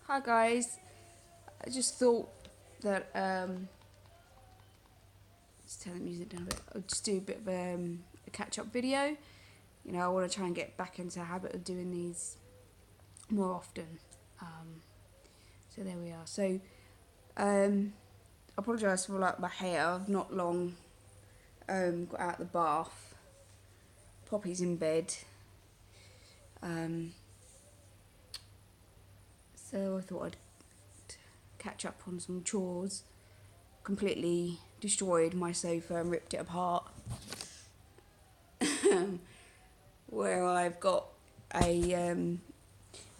Hi guys, I just thought that let's turn the music down a bit. I'll just do a bit of a catch-up video. You know, I want to try and get back into the habit of doing these more often. So there we are. So I apologise for my hair. I've not long got out of the bath. Poppy's in bed. So I thought I'd catch up on some chores. Completely destroyed my sofa and ripped it apart. Where I've got I don't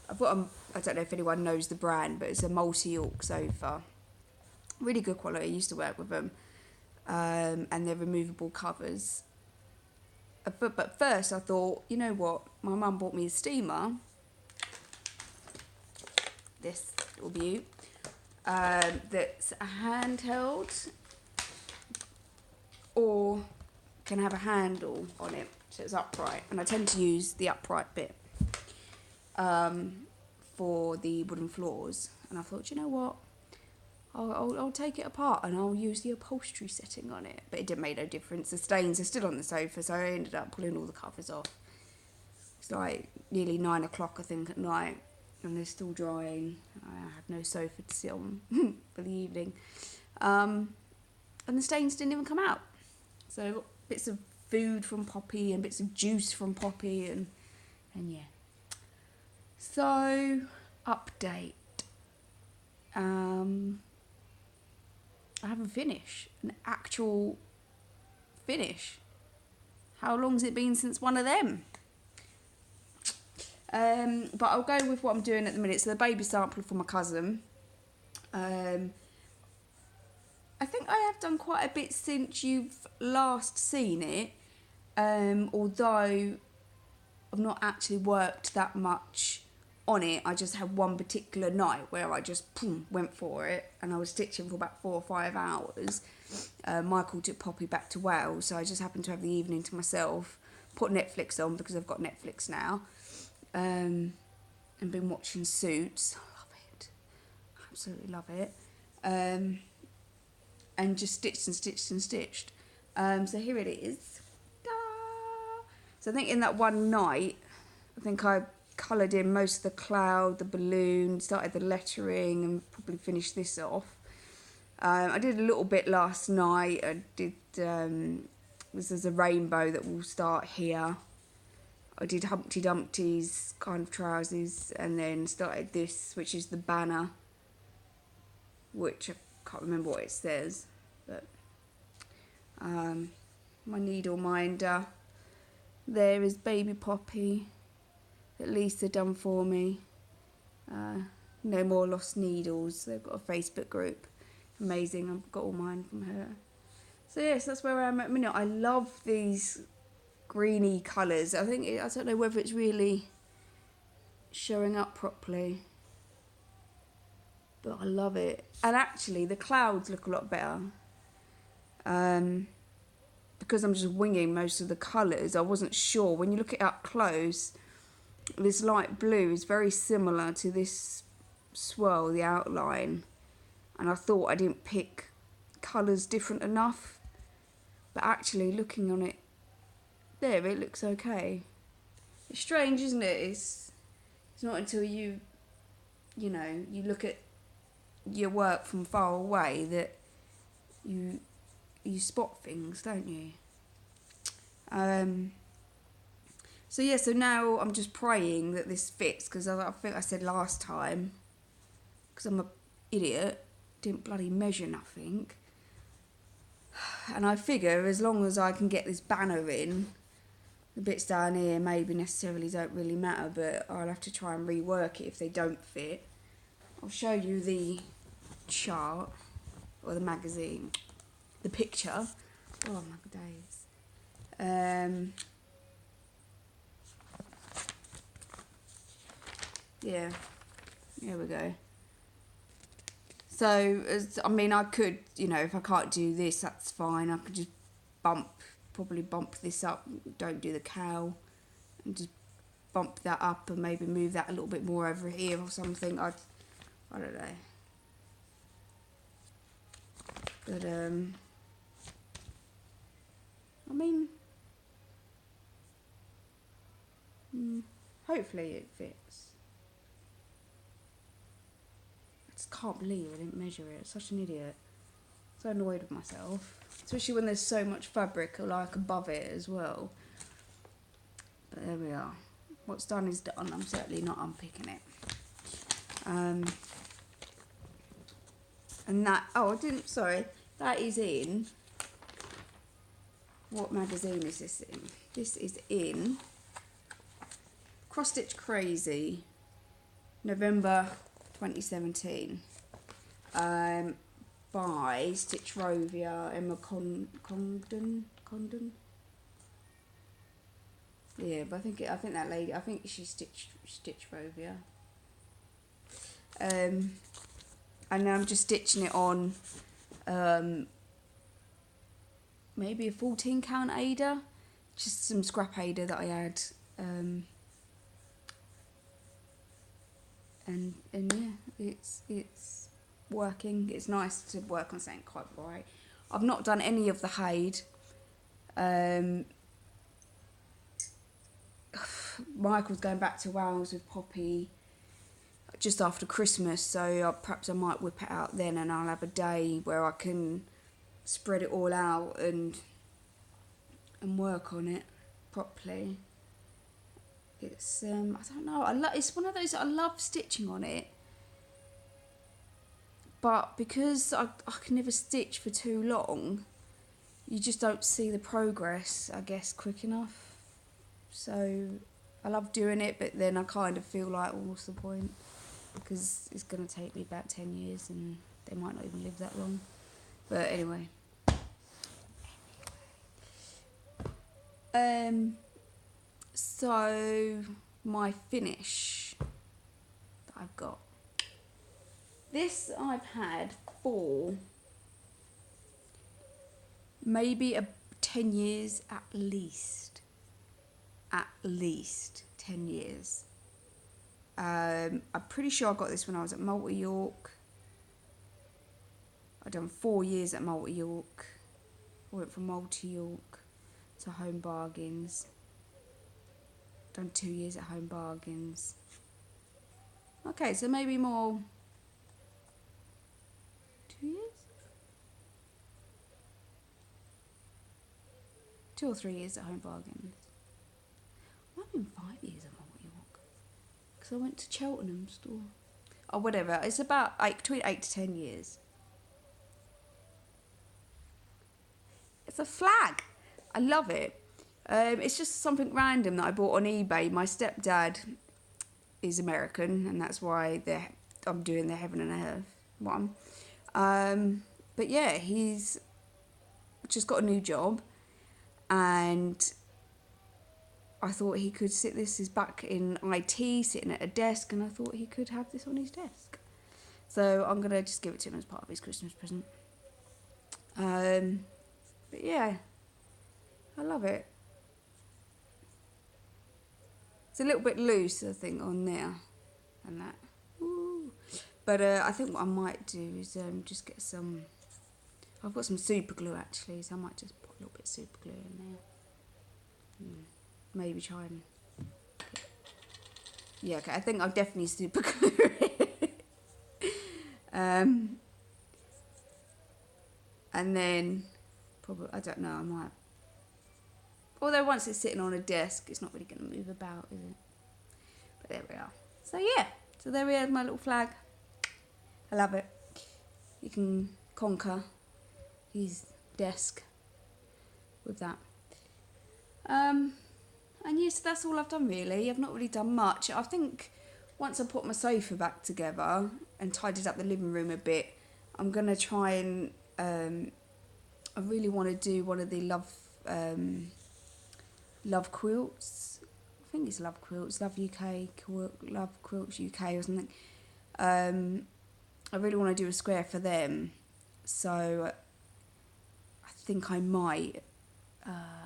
know if anyone knows the brand, but it's a multi-York sofa. Really good quality. I used to work with them. And they're removable covers. But first I thought, you know what? My mum bought me a steamer. This little beaut. That's a handheld or can have a handle on it, so it's upright, and I tend to use the upright bit for the wooden floors. And I thought, you know what, I'll take it apart and I'll use the upholstery setting on it. But it didn't make no difference. The stains are still on the sofa, so I ended up pulling all the covers off. It's like nearly 9 o'clock I think at night, and they're still drying. I have no sofa to sit on for the evening. And the stains didn't even come out. So I got bits of food from Poppy and bits of juice from Poppy and yeah. So, update. I haven't finished. An actual finish. How long's it been since one of them? But I'll go with what I'm doing at the minute. So the baby sampler for my cousin. I think I have done quite a bit since you've last seen it. Although I've not actually worked that much on it. I just had one particular night where I just went for it, and I was stitching for about 4 or 5 hours. Michael took Poppy back to Wales, so I just happened to have the evening to myself. Put Netflix on because I've got Netflix now. And been watching Suits. I love it. Absolutely love it. And just stitched and stitched and stitched. So here it is. Ta! So I think in that one night, I think I coloured in most of the cloud, the balloon, started the lettering, and probably finished this off. I did a little bit last night. I did, this is a rainbow that will start here. I did Humpty Dumpty's kind of trousers, and then started this, which is the banner, which I can't remember what it says, but my needle minder. There is baby Poppy that Lisa done for me. No More Lost Needles. They've got a Facebook group. Amazing. I've got all mine from her. So yes, that's where I am at the minute. I love these greeny colours. I don't know whether it's really showing up properly, but I love it. And actually the clouds look a lot better. Because I'm just winging most of the colours, I wasn't sure. When you look it up close, this light blue is very similar to this swirl, the outline. And I thought I didn't pick colours different enough. But actually looking on it, there, it looks okay. It's strange, isn't it? It's not until you look at your work from far away that you spot things, don't you? So yeah, so now I'm just praying that this fits, because I think I said last time, because I'm an idiot, didn't bloody measure nothing. And I figure as long as I can get this banner in, the bits down here maybe necessarily don't really matter, but I'll have to try and rework it if they don't fit. I'll show you the chart, or the magazine, the picture. Oh my days. Yeah, here we go. So, I could, if I can't do this, that's fine. I could just probably bump this up, don't do the cow, and just bump that up and maybe move that a little bit more over here or something. I don't know. But I mean, hopefully it fits. I just can't believe I didn't measure it. Such an idiot. So annoyed with myself, especially when there's so much fabric like above it as well. But there we are. What's done is done. I'm certainly not unpicking it. And that, oh, I didn't, sorry, that is in, what magazine is this in? This is in Cross Stitch Crazy, November 2017, by Stitch Rovia, Emma Condon. Yeah, but I think that lady, I think she's Stitch Rovia. And now I'm just stitching it on maybe a 14 count Ada, just some scrap Ada that I had, and yeah, it's working. It's nice to work on something quite bright. I've not done any of the Hade. Michael's going back to Wales with Poppy just after Christmas, so perhaps I might whip it out then, and I'll have a day where I can spread it all out and work on it properly. It's I don't know, it's one of those that I love stitching on it, but because I can never stitch for too long, you just don't see the progress, I guess, quick enough. So I love doing it, but then I kind of feel like, well, what's the point? Because it's going to take me about 10 years and they might not even live that long. But anyway. So my finish that I've got. This I've had for maybe 10 years at least. At least 10 years. I'm pretty sure I got this when I was at Malta York. I've done 4 years at Malta York. I went from Malta York to Home Bargains. Done 2 years at Home Bargains. Okay, so maybe more. 2 years? 2 or 3 years at Home Bargains. Might have been 5 years at Malta York. Because I went to Cheltenham store. Or whatever. It's about between 8 to 10 years. It's a flag. I love it. It's just something random that I bought on eBay. My stepdad is American, and that's why I'm doing the Heaven and Earth one. But yeah, he's just got a new job, and I thought he could this is back in IT, sitting at a desk, and I thought he could have this on his desk. So I'm going to just give it to him as part of his Christmas present. But yeah, I love it. It's a little bit loose, I think, on there and that. Ooh. But I think what I might do is just get some. I've got some super glue actually, so I might just put a little bit of super glue in there. Maybe try and. Yeah, okay. I think I'll definitely super glue it. And then probably, I don't know, I might. Although once it's sitting on a desk, it's not really going to move about, is it? But there we are. So yeah, so there we are, my little flag. I love it. You can conquer his desk with that. And yes, that's all I've done really. I've not really done much. I think once I put my sofa back together and tidied up the living room a bit, I'm going to try and, I really want to do one of the Love Quilts. I think it's Love Quilts, Love Quilts UK or something. I really want to do a square for them. So I think I might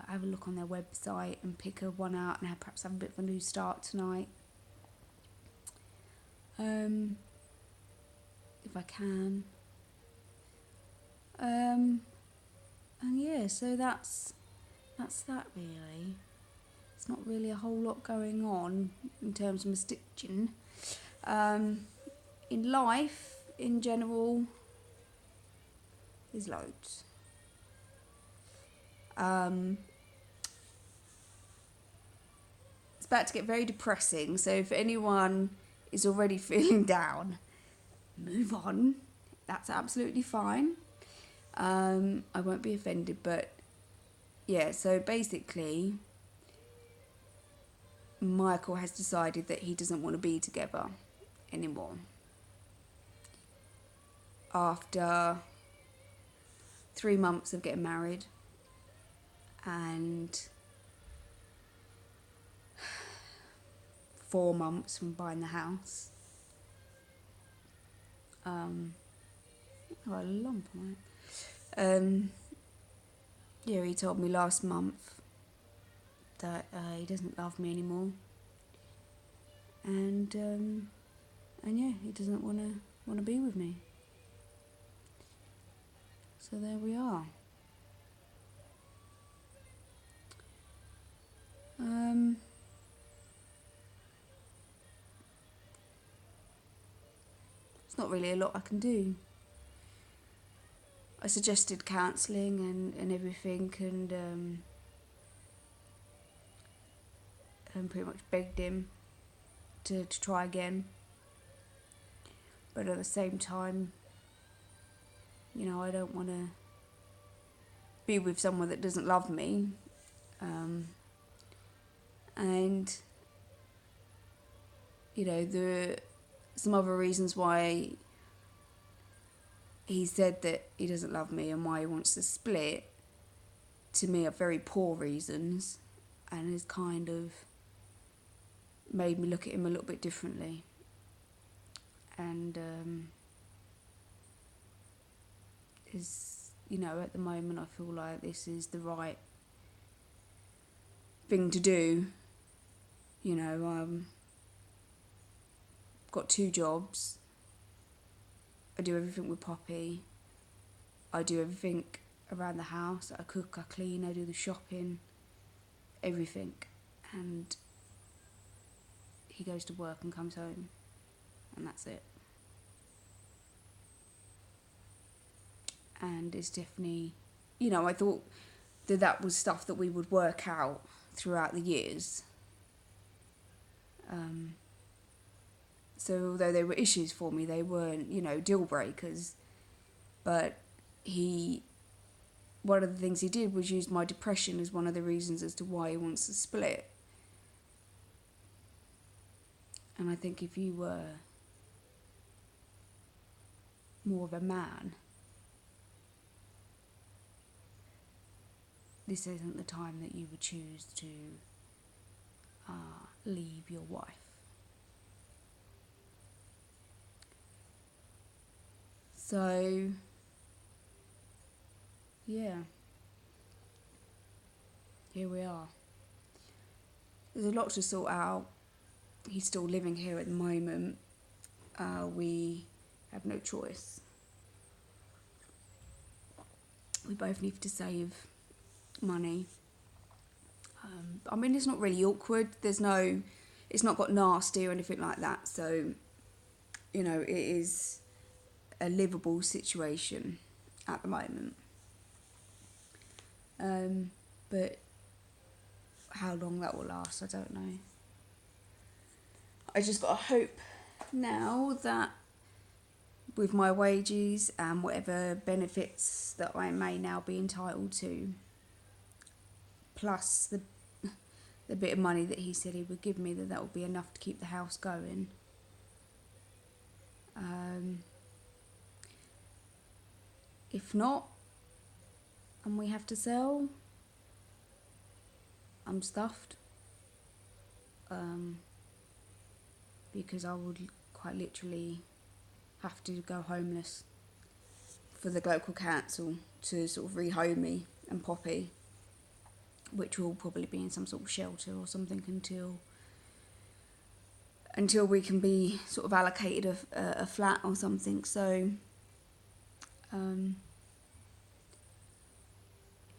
have a look on their website and pick one out and perhaps have a bit of a new start tonight. if I can. And yeah, so that's that really. It's not really a whole lot going on in terms of my stitching. In life, in general, there's loads. It's about to get very depressing, so if anyone is already feeling down, move on. That's absolutely fine. I won't be offended, but yeah, so basically Michael has decided that he doesn't want to be together anymore. After 3 months of getting married and 4 months from buying the house. A lump on it. Yeah, he told me last month that he doesn't love me anymore, and yeah, he doesn't want to be with me. So there we are. It's not really a lot I can do. I suggested counselling and everything, and pretty much begged him to try again. But at the same time, you know, I don't want to be with someone that doesn't love me. And, you know, there are some other reasons why he said that he doesn't love me and why he wants to split, to me, are very poor reasons, and has kind of made me look at him a little bit differently. And is, you know, at the moment I feel like this is the right thing to do. You know, got 2 jobs. I do everything with Poppy. I do everything around the house. I cook, I clean, I do the shopping, everything. And he goes to work and comes home, and that's it. And it's definitely, you know, I thought that was stuff that we would work out throughout the years. So although there were issues for me, they weren't, you know, deal breakers. But one of the things he did was use my depression as one of the reasons as to why he wants to split. And I think if you were more of a man, this isn't the time that you would choose to leave your wife. So, yeah, here we are. There's a lot to sort out. He's still living here at the moment. We have no choice. We both need to save money. I mean, it's not really awkward. It's not got nasty or anything like that. So, you know, it is a livable situation at the moment. But how long that will last, I don't know. I just got to hope now that with my wages and whatever benefits that I may now be entitled to, plus the bit of money that he said he would give me, that will be enough to keep the house going. If not, and we have to sell, I'm stuffed. Because I would quite literally have to go homeless for the local council to sort of rehome me and Poppy, which will probably be in some sort of shelter or something until until we can be sort of allocated a flat or something. So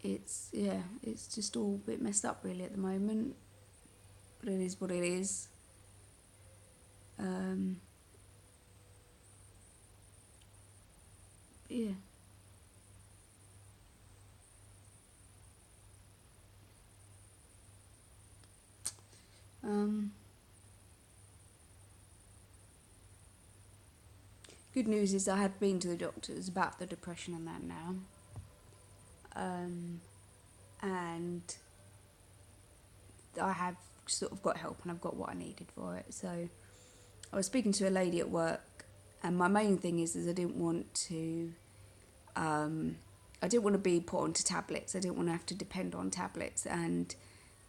it's just all a bit messed up really at the moment, but it is what it is. Yeah. Good news is I had been to the doctors about the depression and that now. And I have sort of got help and I've got what I needed for it. So I was speaking to a lady at work, and my main thing is I didn't want to be put onto tablets. I didn't want to have to depend on tablets. And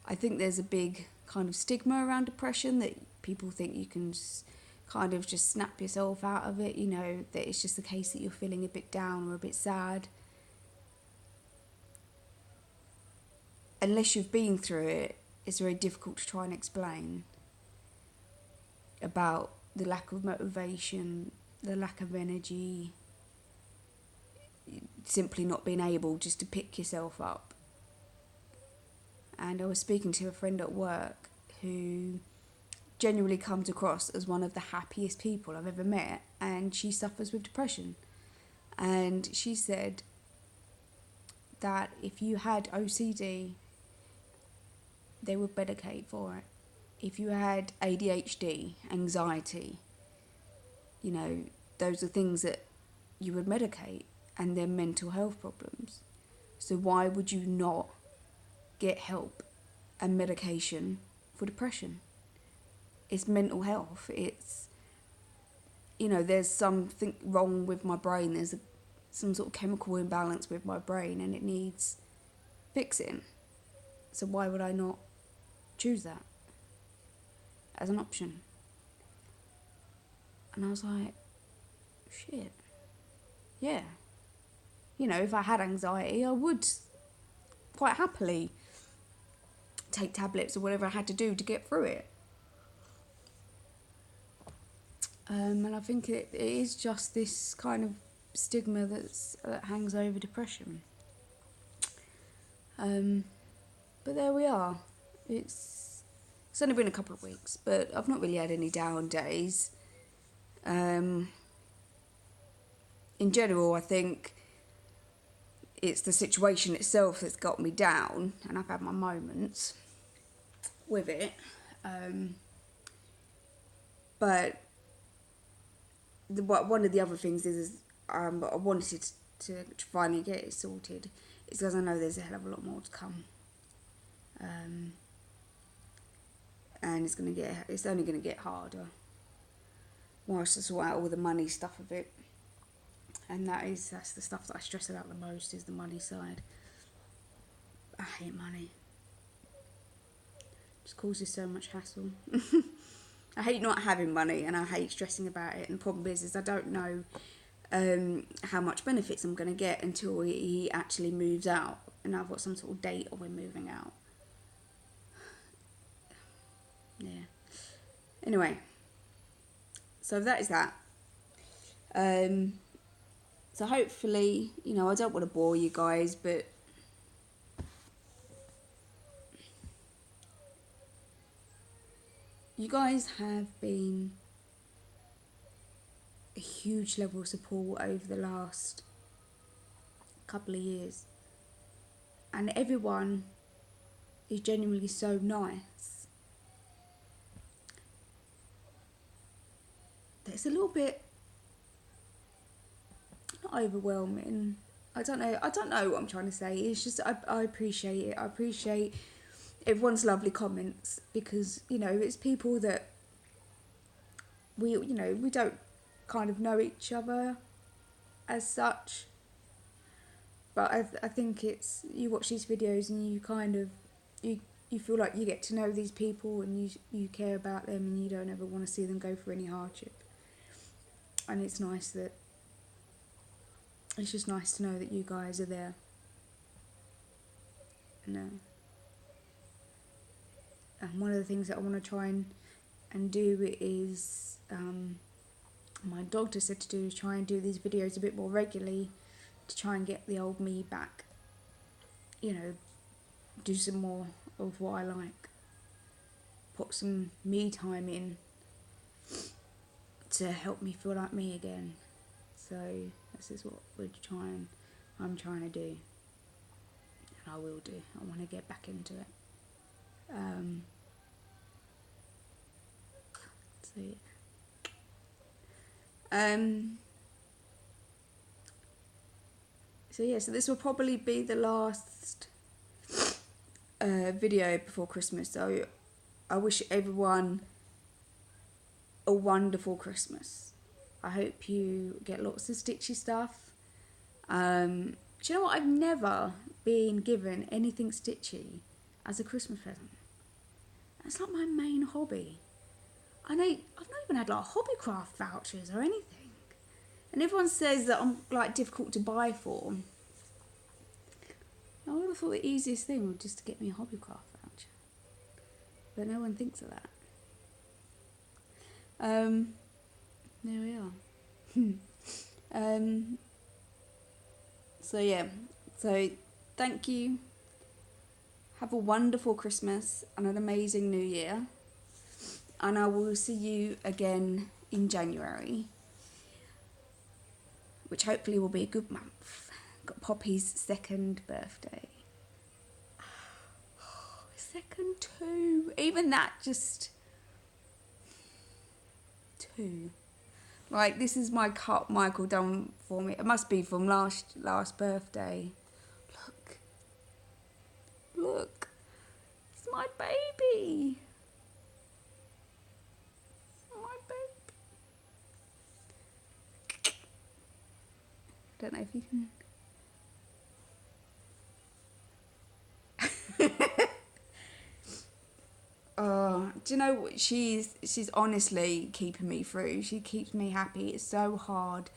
I think there's a big kind of stigma around depression, that people think you can just kind of just snap yourself out of it, you know, that it's just the case that you're feeling a bit down or a bit sad. Unless you've been through it, it's very difficult to try and explain about the lack of motivation, the lack of energy, simply not being able just to pick yourself up. And I was speaking to a friend at work who genuinely comes across as one of the happiest people I've ever met, and she suffers with depression. And she said that if you had OCD, they would medicate for it. If you had ADHD, anxiety, you know, those are things that you would medicate, and they're mental health problems. So why would you not get help and medication for depression? It's mental health. It's, you know, there's something wrong with my brain. There's some sort of chemical imbalance with my brain, and it needs fixing. So why would I not choose that as an option? And I was like, shit, yeah. You know, if I had anxiety, I would quite happily take tablets or whatever I had to do to get through it. And I think it is just this kind of stigma that hangs over depression. But there we are. It's only been a couple of weeks, but I've not really had any down days. In general, I think it's the situation itself that's got me down, and I've had my moments with it. But one of the other things is I wanted to finally get it sorted, is because I know there's a hell of a lot more to come. And it's only going to get harder whilst I sort out all the money stuff of it. And that's the stuff that I stress about the most, is the money side. I hate money. It just causes so much hassle. I hate not having money, and I hate stressing about it. And the problem is I don't know how much benefits I'm going to get until he actually moves out, and I've got some sort of date of him moving out. Yeah. Anyway, so that is that. So hopefully, you know, I don't want to bore you guys, but you guys have been a huge level of support over the last couple of years. And everyone is genuinely so nice. It's a little bit not overwhelming. I don't know what I'm trying to say. It's just I appreciate it. I appreciate everyone's lovely comments, because, you know, it's people that we don't kind of know each other as such, but I think it's, you watch these videos and you kind of you feel like you get to know these people, and you care about them, and you don't ever want to see them go through any hardship. And it's just nice to know that you guys are there. And one of the things that I want to try and and do is, my doctor said to do is try and do these videos a bit more regularly to try and get the old me back. You know, do some more of what I like. Put some me time in to help me feel like me again. So this is what I'm trying to do. And I will do. I want to get back into it. So yeah. So this will probably be the last video before Christmas. So I wish everyone a wonderful Christmas. I hope you get lots of stitchy stuff. Do you know what? I've never been given anything stitchy as a Christmas present. That's like my main hobby. I've not even had like hobbycraft vouchers or anything. And everyone says that I'm like difficult to buy for. I would have thought the easiest thing would just to get me a hobbycraft voucher. But no one thinks of that. There we are. So yeah. So thank you. Have a wonderful Christmas and an amazing New Year. And I will see you again in January, which hopefully will be a good month. Got Poppy's second birthday. Second two. Even that, just two. Like, this is my cut Michael done for me. It must be from last birthday. Look. It's my baby. Don't know if you can. Oh, do you know what? She's honestly keeping me through. She keeps me happy. It's so hard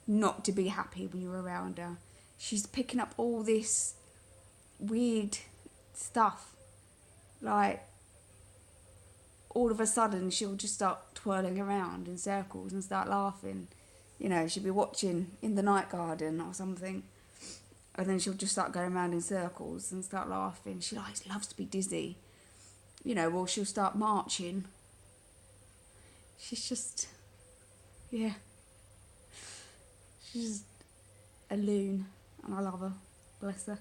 not to be happy when you're around her. She's picking up all this weird stuff. Like, all of a sudden she'll just start twirling around in circles and start laughing. You know, she'll be watching in the night garden or something, and then she'll just start going around in circles and start laughing. She loves to be dizzy. You know, or she'll start marching. She's just, yeah. She's just a loon, and I love her. Bless her.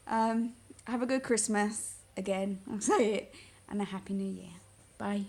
Have a good Christmas, again, I'll say it, and a Happy New Year. Bye.